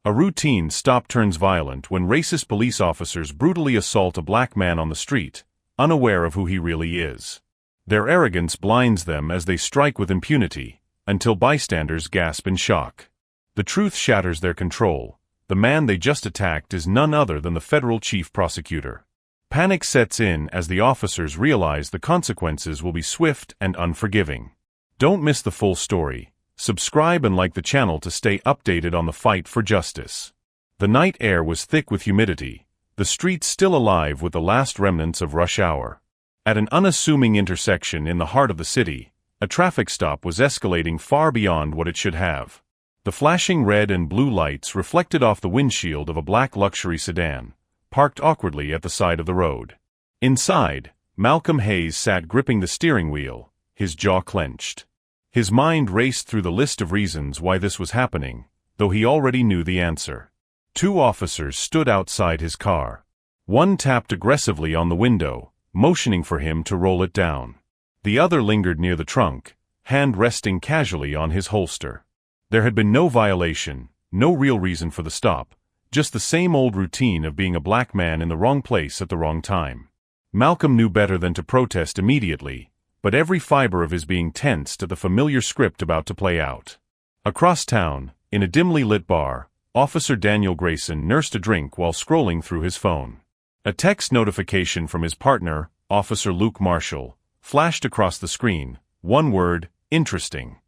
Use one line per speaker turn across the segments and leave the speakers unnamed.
A routine stop turns violent when racist police officers brutally assault a black man on the street, unaware of who he really is. Their arrogance blinds them as they strike with impunity, until bystanders gasp in shock. The truth shatters their control. The man they just attacked is none other than the Federal Chief Prosecutor. Panic sets in as the officers realize the consequences will be swift and unforgiving. Don't miss the full story. Subscribe and like the channel to stay updated on the fight for justice. The night air was thick with humidity, the streets still alive with the last remnants of rush hour. At an unassuming intersection in the heart of the city, a traffic stop was escalating far beyond what it should have. The flashing red and blue lights reflected off the windshield of a black luxury sedan, parked awkwardly at the side of the road. Inside, Malcolm Hayes sat gripping the steering wheel, his jaw clenched. His mind raced through the list of reasons why this was happening, though he already knew the answer. Two officers stood outside his car. One tapped aggressively on the window, motioning for him to roll it down. The other lingered near the trunk, hand resting casually on his holster. There had been no violation, no real reason for the stop, just the same old routine of being a black man in the wrong place at the wrong time. Malcolm knew better than to protest immediately, but every fiber of his being tensed at the familiar script about to play out. Across town, in a dimly lit bar, Officer Daniel Grayson nursed a drink while scrolling through his phone. A text notification from his partner, Officer Luke Marshall, flashed across the screen. One word: interesting.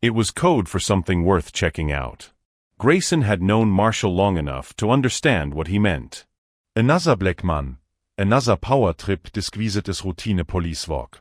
It was code for something worth checking out. Grayson had known Marshall long enough to understand what he meant.
Another black man. Another power trip disguised as routine police work.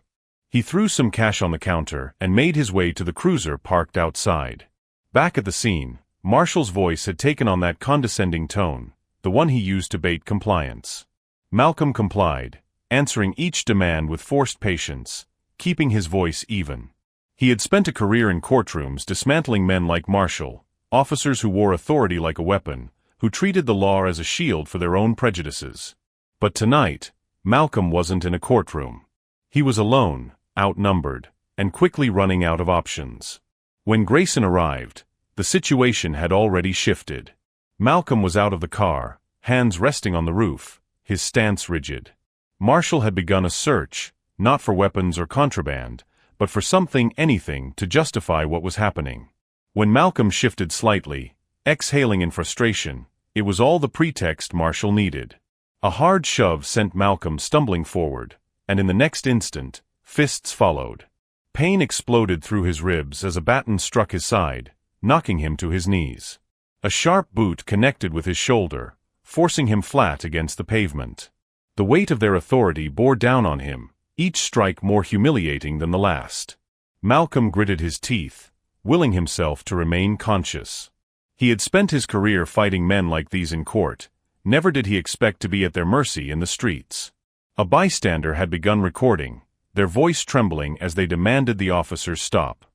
He threw some cash on the counter and made his way to the cruiser parked outside. Back at the scene, Marshall's voice had taken on that condescending tone, the one he used to bait compliance. Malcolm complied, answering each demand with forced patience, keeping his voice even. He had spent a career in courtrooms dismantling men like Marshall, officers who wore authority like a weapon, who treated the law as a shield for their own prejudices. But tonight, Malcolm wasn't in a courtroom. He was alone, outnumbered, and quickly running out of options. When Grayson arrived, the situation had already shifted. Malcolm was out of the car, hands resting on the roof, his stance rigid. Marshall had begun a search, not for weapons or contraband, but for something, anything, to justify what was happening. When Malcolm shifted slightly, exhaling in frustration, it was all the pretext Marshall needed. A hard shove sent Malcolm stumbling forward, and in the next instant, fists followed. Pain exploded through his ribs as a baton struck his side, knocking him to his knees. A sharp boot connected with his shoulder, forcing him flat against the pavement. The weight of their authority bore down on him, each strike more humiliating than the last. Malcolm gritted his teeth, willing himself to remain conscious. He had spent his career fighting men like these in court. Never did he expect to be at their mercy in the streets. A bystander had begun recording, their voice trembling as they demanded the officers stop.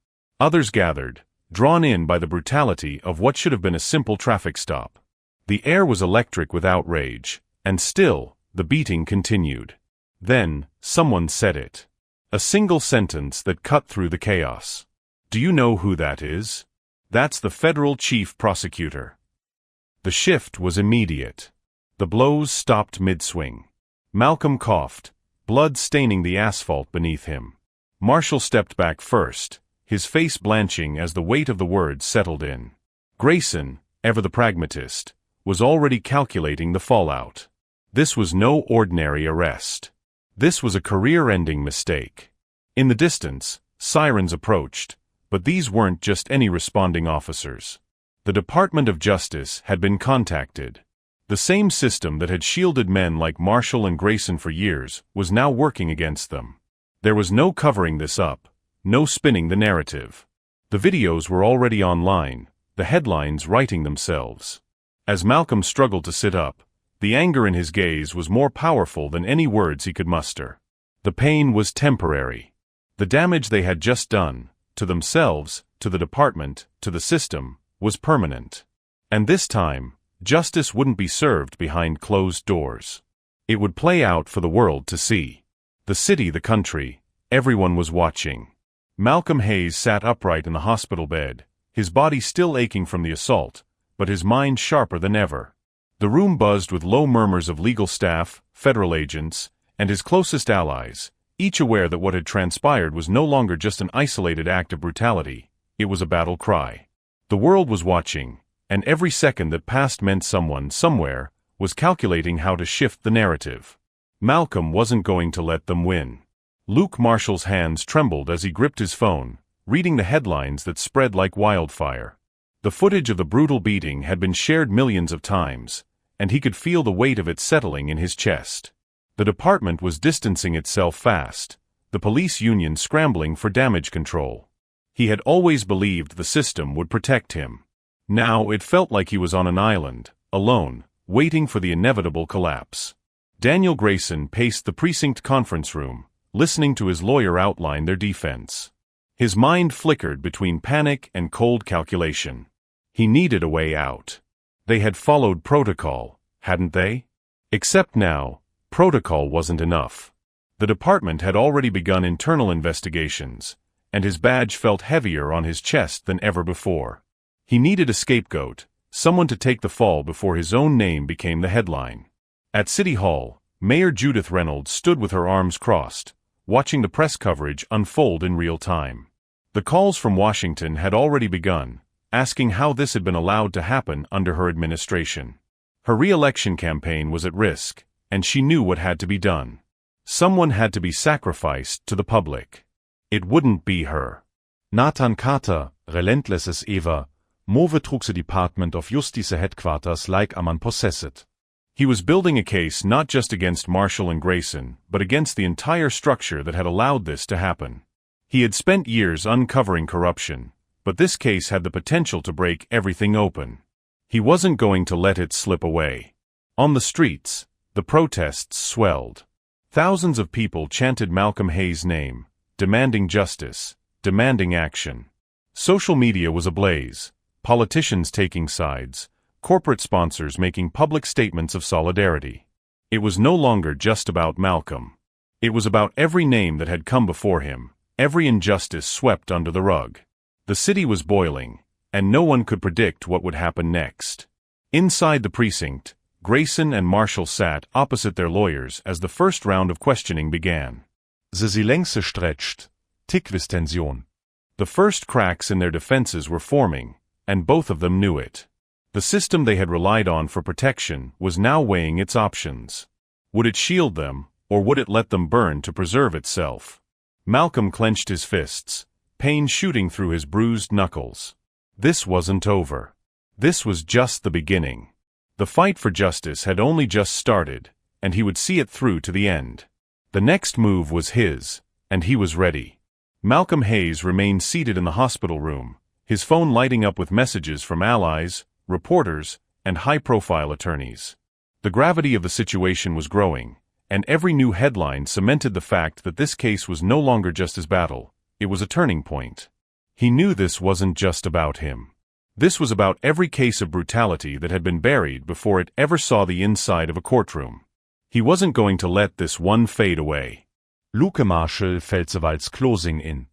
Others gathered, drawn in by the brutality of what should have been a simple traffic stop. The air was electric with outrage, and still, the beating continued. Then, someone said it. A single sentence that cut through the chaos. Do you know who that is? That's the Federal Chief Prosecutor. The shift was immediate. The blows stopped mid-swing. Malcolm coughed, blood staining the asphalt beneath him. Marshall stepped back first, his face blanching as the weight of the words settled in. Grayson, ever the pragmatist, was already calculating the fallout. This was no ordinary arrest. This was a career-ending mistake. In the distance, sirens approached, but these weren't just any responding officers. The Department of Justice had been contacted. The same system that had shielded men like Marshall and Grayson for years was now working against them. There was no covering this up, no spinning the narrative. The videos were already online, the headlines writing themselves. As Malcolm struggled to sit up, the anger in his gaze was more powerful than any words he could muster. The pain was temporary. The damage they had just done, to themselves, to the department, to the system, was permanent. And this time, justice wouldn't be served behind closed doors. It would play out for the world to see. The city, the country, everyone was watching. Malcolm Hayes sat upright in the hospital bed, his body still aching from the assault, but his mind sharper than ever. The room buzzed with low murmurs of legal staff, federal agents, and his closest allies, each aware that what had transpired was no longer just an isolated act of brutality, it was a battle cry. The world was watching, and every second that passed meant someone, somewhere, was calculating how to shift the narrative. Malcolm wasn't going to let them win. Luke Marshall's hands trembled as he gripped his phone, reading the headlines that spread like wildfire. The footage of the brutal beating had been shared millions of times, and he could feel the weight of it settling in his chest. The department was distancing itself fast, the police union scrambling for damage control. He had always believed the system would protect him. Now it felt like he was on an island, alone, waiting for the inevitable collapse. Daniel Grayson paced the precinct conference room, listening to his lawyer outline their defense. His mind flickered between panic and cold calculation. He needed a way out. They had followed protocol, hadn't they? Except now, protocol wasn't enough. The department had already begun internal investigations, and his badge felt heavier on his chest than ever before. He needed a scapegoat, someone to take the fall before his own name became the headline. At City Hall, Mayor Judith Reynolds stood with her arms crossed, watching the press coverage unfold in real time. The calls from Washington had already begun, asking how this had been allowed to happen under her administration. Her re-election campaign was at risk, and she knew what had to be done. Someone had to be sacrificed to the public. It wouldn't be her.
Nathan Carter, relentless as ever, move trug the Department of Justice headquarters like a man possessed.
He was building a case not just against Marshall and Grayson, but against the entire structure that had allowed this to happen. He had spent years uncovering corruption, but this case had the potential to break everything open. He wasn't going to let it slip away. On the streets, the protests swelled. Thousands of people chanted Malcolm Hayes' name, demanding justice, demanding action. Social media was ablaze, politicians taking sides, corporate sponsors making public statements of solidarity. It was no longer just about Malcolm. It was about every name that had come before him, every injustice swept under the rug. The city was boiling, and no one could predict what would happen next. Inside the precinct, Grayson and Marshall sat opposite their lawyers as the first round of questioning began.
The Silence stretched, thick with tension.
The first cracks in their defenses were forming, and both of them knew it. The system they had relied on for protection was now weighing its options. Would it shield them, or would it let them burn to preserve itself? Malcolm clenched his fists, pain shooting through his bruised knuckles. This wasn't over. This was just the beginning. The fight for justice had only just started, and he would see it through to the end. The next move was his, and he was ready. Malcolm Hayes remained seated in the hospital room, his phone lighting up with messages from allies, reporters, and high-profile attorneys. The gravity of the situation was growing, and every new headline cemented the fact that this case was no longer just his battle, it was a turning point. He knew this wasn't just about him. This was about every case of brutality that had been buried before it ever saw the inside of a courtroom. He wasn't going to let this one fade away.
Luke Marshall fällt soweit closing in.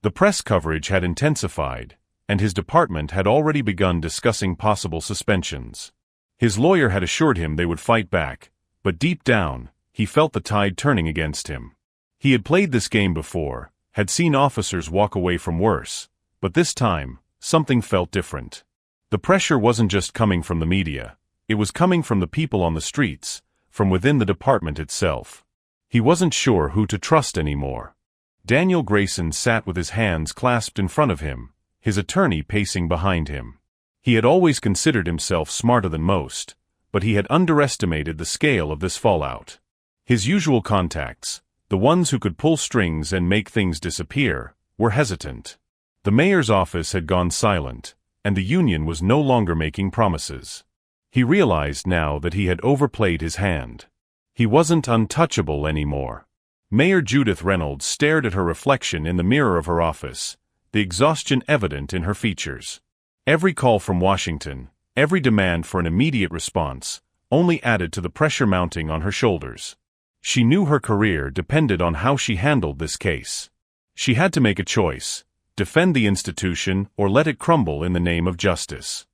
The press coverage had intensified, and his department had already begun discussing possible suspensions. His lawyer had assured him they would fight back, but deep down, he felt the tide turning against him. He had played this game before, had seen officers walk away from worse, but this time, something felt different. The pressure wasn't just coming from the media, it was coming from the people on the streets, from within the department itself. He wasn't sure who to trust anymore. Daniel Grayson sat with his hands clasped in front of him, his attorney pacing behind him. He had always considered himself smarter than most, but he had underestimated the scale of this fallout. His usual contacts, the ones who could pull strings and make things disappear, were hesitant. The mayor's office had gone silent, and the union was no longer making promises. He realized now that he had overplayed his hand. He wasn't untouchable anymore. Mayor Judith Reynolds stared at her reflection in the mirror of her office, the exhaustion evident in her features. Every call from Washington, every demand for an immediate response, only added to the pressure mounting on her shoulders. She knew her career depended on how she handled this case. She had to make a choice: defend the institution or let it crumble in the name of justice.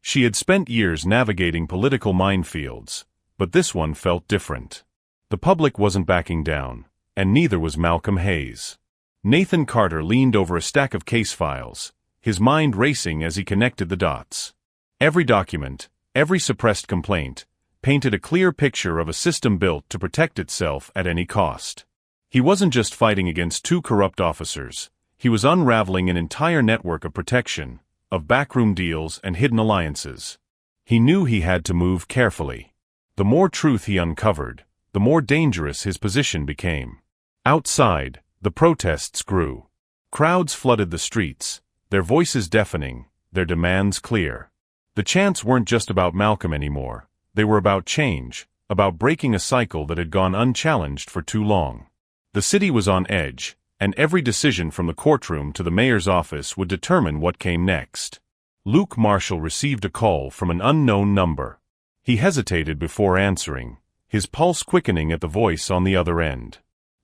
She had spent years navigating political minefields, but this one felt different. The public wasn't backing down, and neither was Malcolm Hayes. Nathan Carter leaned over a stack of case files, his mind racing as he connected the dots. Every document, every suppressed complaint, painted a clear picture of a system built to protect itself at any cost. He wasn't just fighting against two corrupt officers, he was unraveling an entire network of protection, of backroom deals and hidden alliances. He knew he had to move carefully. The more truth he uncovered, the more dangerous his position became. Outside, the protests grew. Crowds flooded the streets, their voices deafening, their demands clear. The chants weren't just about Malcolm anymore. They were about change, about breaking a cycle that had gone unchallenged for too long. The city was on edge, and every decision from the courtroom to the mayor's office would determine what came next. Luke Marshall received a call from an unknown number. He hesitated before answering, his pulse quickening at the voice on the other end.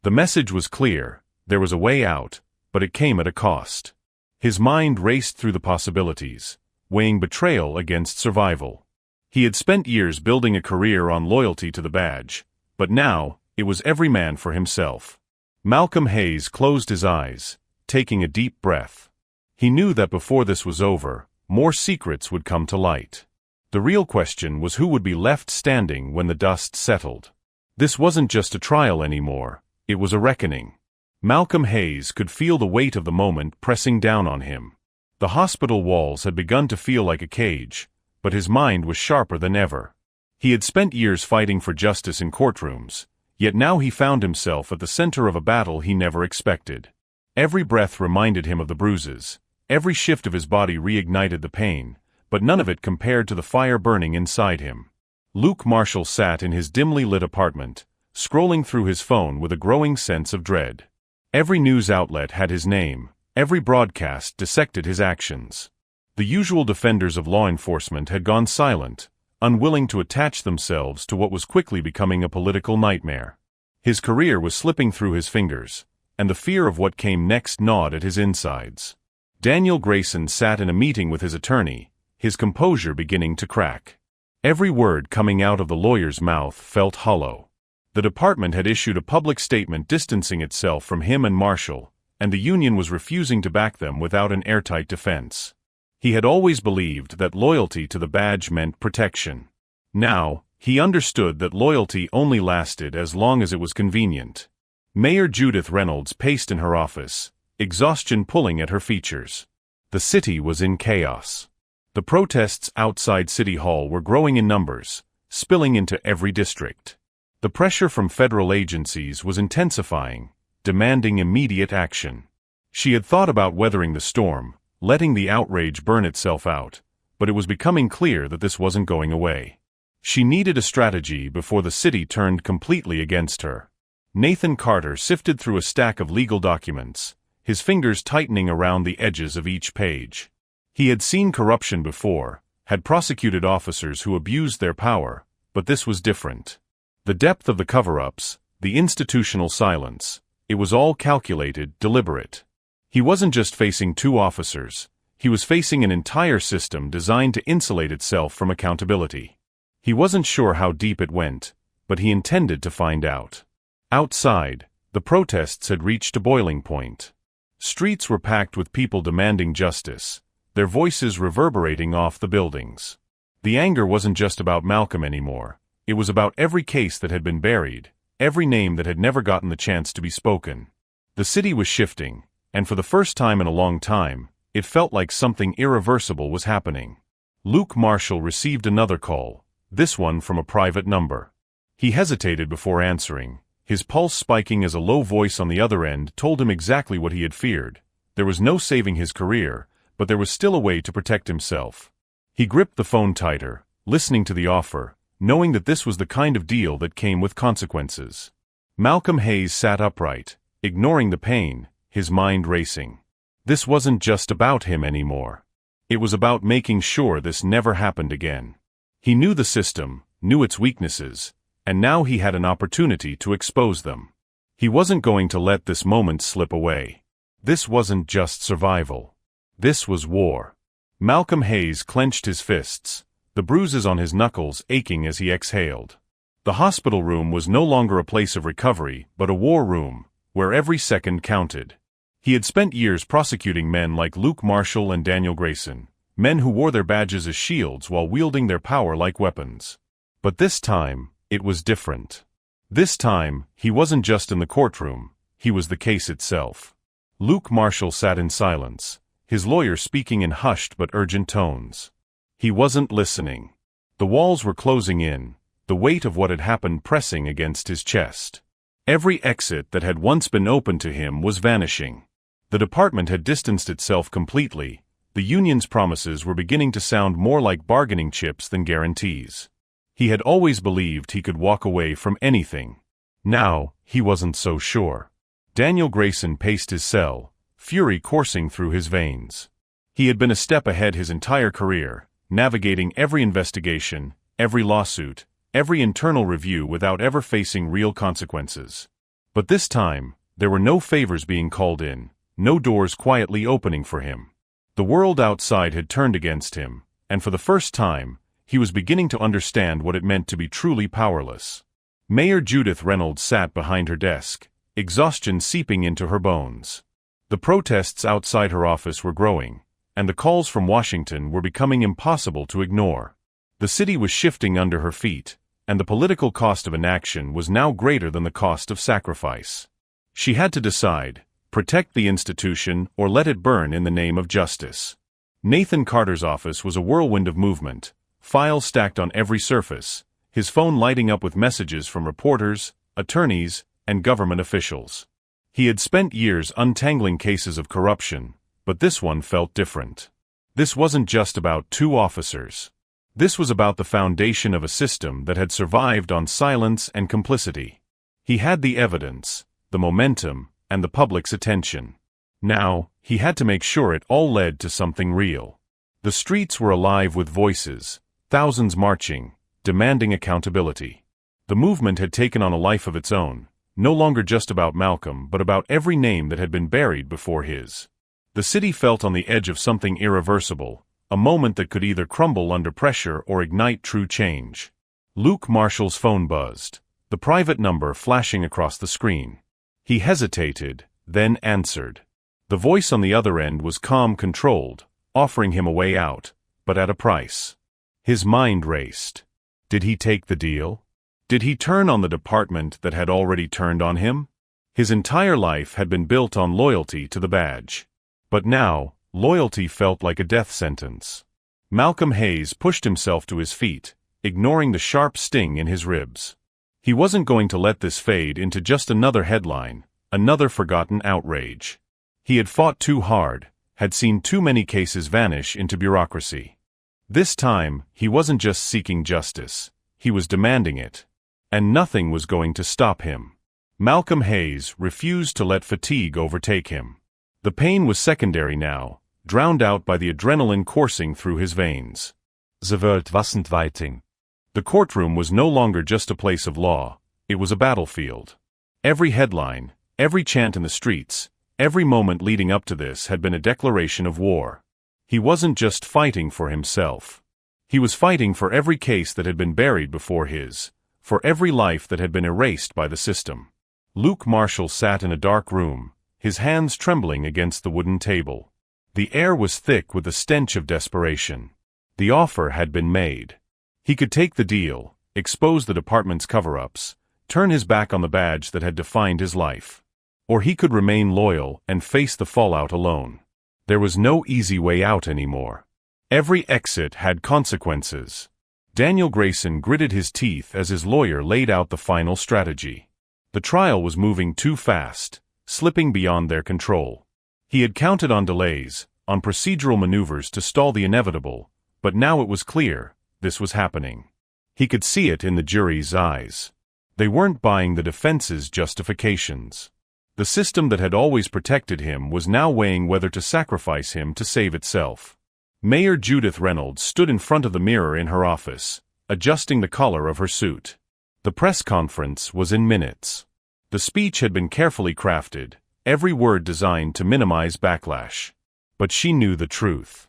The message was clear, there was a way out, but it came at a cost. His mind raced through the possibilities, weighing betrayal against survival. He had spent years building a career on loyalty to the badge, but now, it was every man for himself. Malcolm Hayes closed his eyes, taking a deep breath. He knew that before this was over, more secrets would come to light. The real question was who would be left standing when the dust settled. This wasn't just a trial anymore, it was a reckoning. Malcolm Hayes could feel the weight of the moment pressing down on him. The hospital walls had begun to feel like a cage, but his mind was sharper than ever. He had spent years fighting for justice in courtrooms, yet now he found himself at the center of a battle he never expected. Every breath reminded him of the bruises, every shift of his body reignited the pain, but none of it compared to the fire burning inside him. Luke Marshall sat in his dimly lit apartment, scrolling through his phone with a growing sense of dread. Every news outlet had his name, every broadcast dissected his actions. The usual defenders of law enforcement had gone silent, unwilling to attach themselves to what was quickly becoming a political nightmare. His career was slipping through his fingers, and the fear of what came next gnawed at his insides. Daniel Grayson sat in a meeting with his attorney, his composure beginning to crack. Every word coming out of the lawyer's mouth felt hollow. The department had issued a public statement distancing itself from him and Marshall, and the union was refusing to back them without an airtight defense. He had always believed that loyalty to the badge meant protection. Now, he understood that loyalty only lasted as long as it was convenient. Mayor Judith Reynolds paced in her office, exhaustion pulling at her features. The city was in chaos. The protests outside City Hall were growing in numbers, spilling into every district. The pressure from federal agencies was intensifying, demanding immediate action. She had thought about weathering the storm, letting the outrage burn itself out, but it was becoming clear that this wasn't going away. She needed a strategy before the city turned completely against her. Nathan Carter sifted through a stack of legal documents, his fingers tightening around the edges of each page. He had seen corruption before, had prosecuted officers who abused their power, but this was different. The depth of the cover-ups, the institutional silence, it was all calculated, deliberate. He wasn't just facing two officers, he was facing an entire system designed to insulate itself from accountability. He wasn't sure how deep it went, but he intended to find out. Outside, the protests had reached a boiling point. Streets were packed with people demanding justice, their voices reverberating off the buildings. The anger wasn't just about Malcolm anymore, it was about every case that had been buried, every name that had never gotten the chance to be spoken. The city was shifting, and for the first time in a long time, it felt like something irreversible was happening. Luke Marshall received another call, this one from a private number. He hesitated before answering, his pulse spiking as a low voice on the other end told him exactly what he had feared. There was no saving his career, but there was still a way to protect himself. He gripped the phone tighter, listening to the offer, knowing that this was the kind of deal that came with consequences. Malcolm Hayes sat upright, ignoring the pain, his mind racing. This wasn't just about him anymore. It was about making sure this never happened again. He knew the system, knew its weaknesses, and now he had an opportunity to expose them. He wasn't going to let this moment slip away. This wasn't just survival. This was war. Malcolm Hayes clenched his fists, the bruises on his knuckles aching as he exhaled. The hospital room was no longer a place of recovery, but a war room, where every second counted. He had spent years prosecuting men like Luke Marshall and Daniel Grayson, men who wore their badges as shields while wielding their power like weapons. But this time, it was different. This time, he wasn't just in the courtroom, he was the case itself. Luke Marshall sat in silence, his lawyer speaking in hushed but urgent tones. He wasn't listening. The walls were closing in, the weight of what had happened pressing against his chest. Every exit that had once been open to him was vanishing. The department had distanced itself completely. The union's promises were beginning to sound more like bargaining chips than guarantees. He had always believed he could walk away from anything. Now, he wasn't so sure. Daniel Grayson paced his cell, fury coursing through his veins. He had been a step ahead his entire career, navigating every investigation, every lawsuit, every internal review without ever facing real consequences. But this time, there were no favors being called in, no doors quietly opening for him. The world outside had turned against him, and for the first time, he was beginning to understand what it meant to be truly powerless. Mayor Judith Reynolds sat behind her desk, exhaustion seeping into her bones. The protests outside her office were growing, and the calls from Washington were becoming impossible to ignore. The city was shifting under her feet, and the political cost of inaction was now greater than the cost of sacrifice. She had to decide: protect the institution or let it burn in the name of justice. Nathan Carter's office was a whirlwind of movement, files stacked on every surface, his phone lighting up with messages from reporters, attorneys, and government officials. He had spent years untangling cases of corruption, but this one felt different. This wasn't just about two officers. This was about the foundation of a system that had survived on silence and complicity. He had the evidence, the momentum, and the public's attention. Now, he had to make sure it all led to something real. The streets were alive with voices, thousands marching, demanding accountability. The movement had taken on a life of its own, no longer just about Malcolm but about every name that had been buried before his. The city felt on the edge of something irreversible, a moment that could either crumble under pressure or ignite true change. Luke Marshall's phone buzzed, the private number flashing across the screen. He hesitated, then answered. The voice on the other end was calm, controlled, offering him a way out, but at a price. His mind raced. Did he take the deal? Did he turn on the department that had already turned on him? His entire life had been built on loyalty to the badge. But now, loyalty felt like a death sentence. Malcolm Hayes pushed himself to his feet, ignoring the sharp sting in his ribs. He wasn't going to let this fade into just another headline, another forgotten outrage. He had fought too hard, had seen too many cases vanish into bureaucracy. This time, he wasn't just seeking justice, he was demanding it. And nothing was going to stop him. Malcolm Hayes refused to let fatigue overtake him. The pain was secondary now, drowned out by the adrenaline coursing through his veins.
The world wasn't waiting.
The courtroom was no longer just a place of law, it was a battlefield. Every headline, every chant in the streets, every moment leading up to this had been a declaration of war. He wasn't just fighting for himself. He was fighting for every case that had been buried before his, for every life that had been erased by the system. Luke Marshall sat in a dark room, his hands trembling against the wooden table. The air was thick with the stench of desperation. The offer had been made. He could take the deal, expose the department's cover-ups, turn his back on the badge that had defined his life. Or he could remain loyal and face the fallout alone. There was no easy way out anymore. Every exit had consequences. Daniel Grayson gritted his teeth as his lawyer laid out the final strategy. The trial was moving too fast, slipping beyond their control. He had counted on delays, on procedural maneuvers to stall the inevitable, but now it was clear, this was happening. He could see it in the jury's eyes. They weren't buying the defense's justifications. The system that had always protected him was now weighing whether to sacrifice him to save itself. Mayor Judith Reynolds stood in front of the mirror in her office, adjusting the collar of her suit. The press conference was in minutes. The speech had been carefully crafted, every word designed to minimize backlash. But she knew the truth.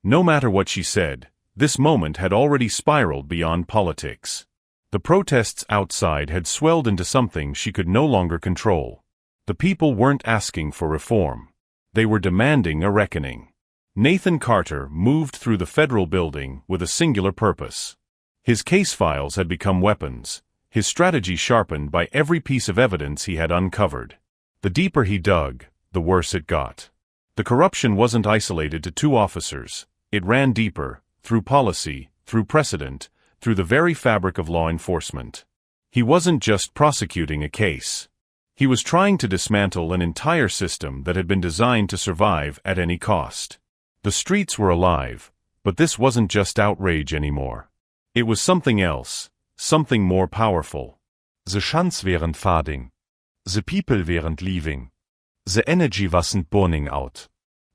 No matter what she said, this moment had already spiraled beyond politics. The protests outside had swelled into something she could no longer control. The people weren't asking for reform. They were demanding a reckoning. Nathan Carter moved through the federal building with a singular purpose. His case files had become weapons, his strategy sharpened by every piece of evidence he had uncovered. The deeper he dug, the worse it got. The corruption wasn't isolated to two officers. It ran deeper, through policy, through precedent, through the very fabric of law enforcement. He wasn't just prosecuting a case. He was trying to dismantle an entire system that had been designed to survive at any cost. The streets were alive, but this wasn't just outrage anymore. It was something else, something more powerful.
The chants wären fading. The people weren't leaving. The energy wasn't burning out.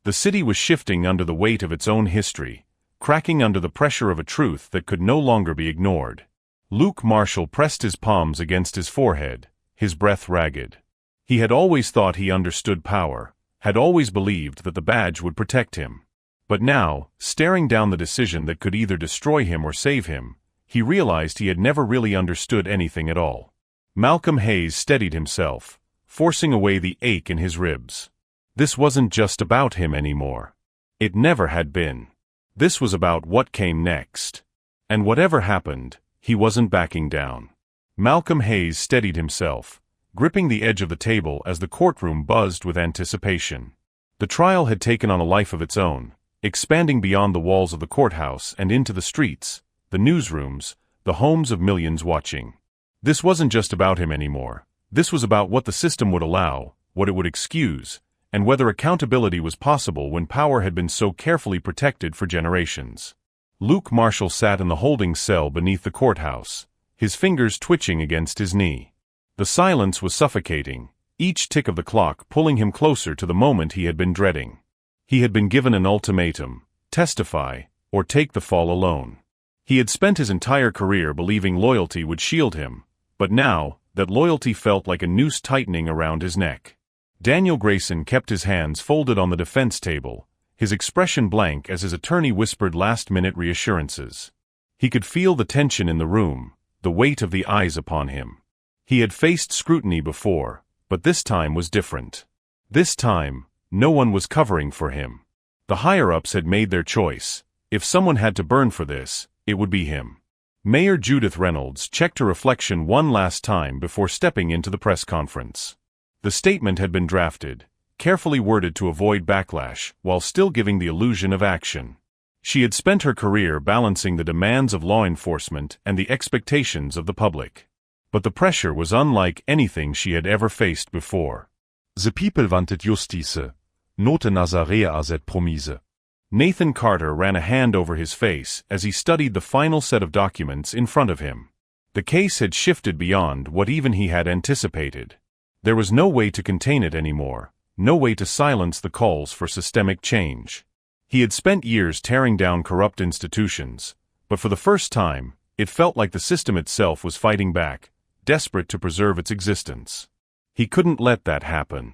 The city was shifting under the weight of its own history, cracking under the pressure of a truth that could no longer be ignored. Luke Marshall pressed his palms against his forehead, his breath ragged. He had always thought he understood power, had always believed that the badge would protect him. But now, staring down the decision that could either destroy him or save him, he realized he had never really understood anything at all. Malcolm Hayes steadied himself, forcing away the ache in his ribs. This wasn't just about him anymore. It never had been. This was about what came next. And whatever happened, he wasn't backing down. Malcolm Hayes steadied himself, gripping the edge of the table as the courtroom buzzed with anticipation. The trial had taken on a life of its own, expanding beyond the walls of the courthouse and into the streets, the newsrooms, the homes of millions watching. This wasn't just about him anymore. This was about what the system would allow, what it would excuse, and whether accountability was possible when power had been so carefully protected for generations. Luke Marshall sat in the holding cell beneath the courthouse, his fingers twitching against his knee. The silence was suffocating, each tick of the clock pulling him closer to the moment he had been dreading. He had been given an ultimatum: testify, or take the fall alone. He had spent his entire career believing loyalty would shield him, but now, that loyalty felt like a noose tightening around his neck. Daniel Grayson kept his hands folded on the defense table, his expression blank as his attorney whispered last-minute reassurances. He could feel the tension in the room, the weight of the eyes upon him. He had faced scrutiny before, but this time was different. This time, no one was covering for him. The higher-ups had made their choice. If someone had to burn for this, it would be him. Mayor Judith Reynolds checked her reflection one last time before stepping into the press conference. The statement had been drafted, carefully worded to avoid backlash, while still giving the illusion of action. She had spent her career balancing the demands of law enforcement and the expectations of the public. But the pressure was unlike anything she had ever faced before.
The people wanted justice, not Nazarea as et promise.
Nathan Carter ran a hand over his face as he studied the final set of documents in front of him. The case had shifted beyond what even he had anticipated. There was no way to contain it anymore, no way to silence the calls for systemic change. He had spent years tearing down corrupt institutions, but for the first time, it felt like the system itself was fighting back, desperate to preserve its existence. He couldn't let that happen.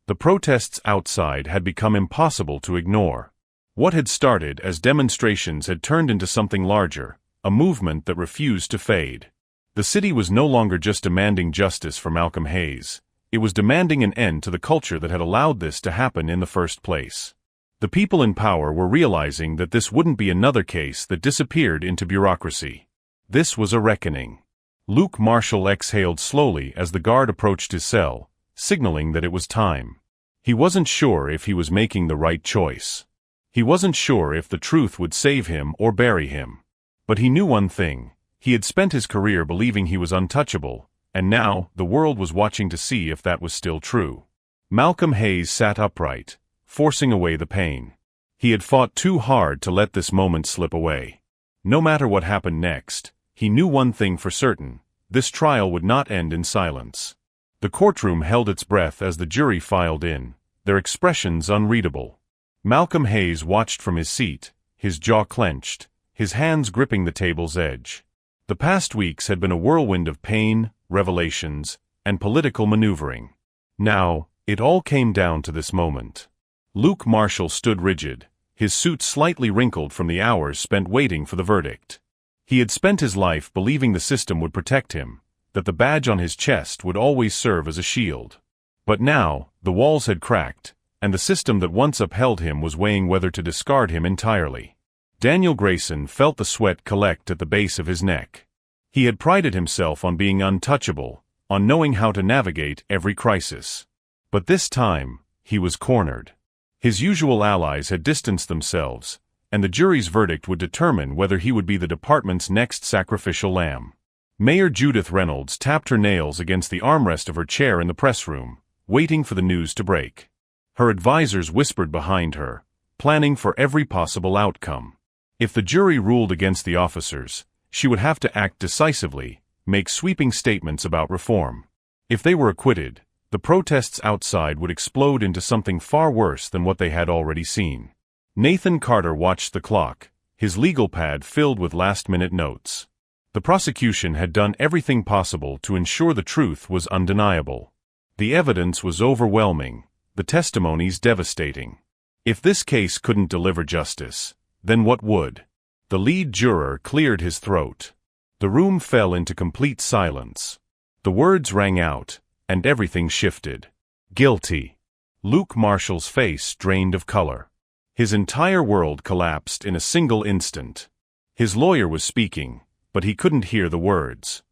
The protests outside had become impossible to ignore. What had started as demonstrations had turned into something larger, a movement that refused to fade. The city was no longer just demanding justice for Malcolm Hayes. It was demanding an end to the culture that had allowed this to happen in the first place. The people in power were realizing that this wouldn't be another case that disappeared into bureaucracy. This was a reckoning. Luke Marshall exhaled slowly as the guard approached his cell, signaling that it was time. He wasn't sure if he was making the right choice. He wasn't sure if the truth would save him or bury him. But he knew one thing: he had spent his career believing he was untouchable, and now the world was watching to see if that was still true. Malcolm Hayes sat upright, forcing away the pain. He had fought too hard to let this moment slip away. No matter what happened next, he knew one thing for certain: this trial would not end in silence. The courtroom held its breath as the jury filed in, their expressions unreadable. Malcolm Hayes watched from his seat, his jaw clenched, his hands gripping the table's edge. The past weeks had been a whirlwind of pain, revelations, and political maneuvering. Now, it all came down to this moment. Luke Marshall stood rigid, his suit slightly wrinkled from the hours spent waiting for the verdict. He had spent his life believing the system would protect him, that the badge on his chest would always serve as a shield. But now, the walls had cracked, and the system that once upheld him was weighing whether to discard him entirely. Daniel Grayson felt the sweat collect at the base of his neck. He had prided himself on being untouchable, on knowing how to navigate every crisis. But this time, he was cornered. His usual allies had distanced themselves, and the jury's verdict would determine whether he would be the department's next sacrificial lamb. Mayor Judith Reynolds tapped her nails against the armrest of her chair in the press room, waiting for the news to break. Her advisors whispered behind her, planning for every possible outcome. If the jury ruled against the officers, she would have to act decisively, make sweeping statements about reform. If they were acquitted, the protests outside would explode into something far worse than what they had already seen. Nathan Carter watched the clock, his legal pad filled with last-minute notes. The prosecution had done everything possible to ensure the truth was undeniable. The evidence was overwhelming, the testimonies devastating. If this case couldn't deliver justice, then what would? The lead juror cleared his throat. The room fell into complete silence. The words rang out, and everything shifted. Guilty. Luke Marshall's face drained of color. His entire world collapsed in a single instant. His lawyer was speaking, but he couldn't hear the words.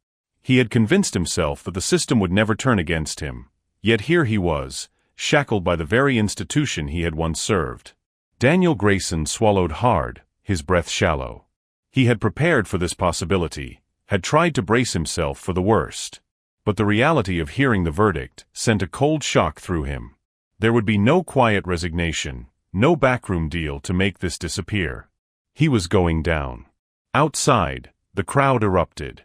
He had convinced himself that the system would never turn against him, yet here he was, shackled by the very institution he had once served. Daniel Grayson swallowed hard, his breath shallow. He had prepared for this possibility, had tried to brace himself for the worst. But the reality of hearing the verdict sent a cold shock through him. There would be no quiet resignation, no backroom deal to make this disappear. He was going down. Outside, the crowd erupted.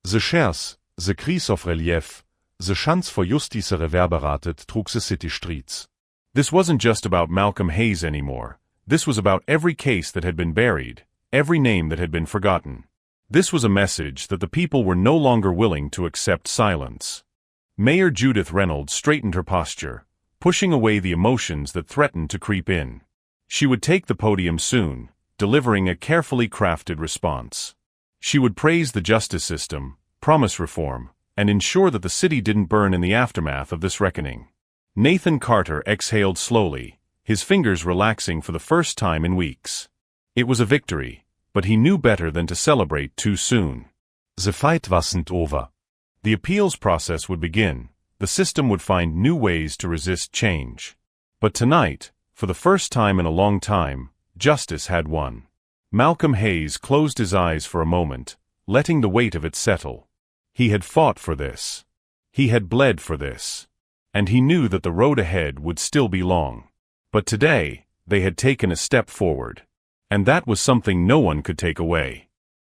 The shares, the crise of relief, the chance for justice reverberated through the city streets.
This wasn't just about Malcolm Hayes anymore. This was about every case that had been buried, every name that had been forgotten. This was a message that the people were no longer willing to accept silence. Mayor Judith Reynolds straightened her posture, pushing away the emotions that threatened to creep in. She would take the podium soon, delivering a carefully crafted response. She would praise the justice system, promise reform, and ensure that the city didn't burn in the aftermath of this reckoning. Nathan Carter exhaled slowly, his fingers relaxing for the first time in weeks. It was a victory, but he knew better than to celebrate too soon.
The fight wasn't over.
The appeals process would begin. The system would find new ways to resist change. But tonight, for the first time in a long time, justice had won. Malcolm Hayes closed his eyes for a moment, letting the weight of it settle. He had fought for this. He had bled for this. And he knew that the road ahead would still be long. But today, they had taken a step forward. And that was something no one could take away.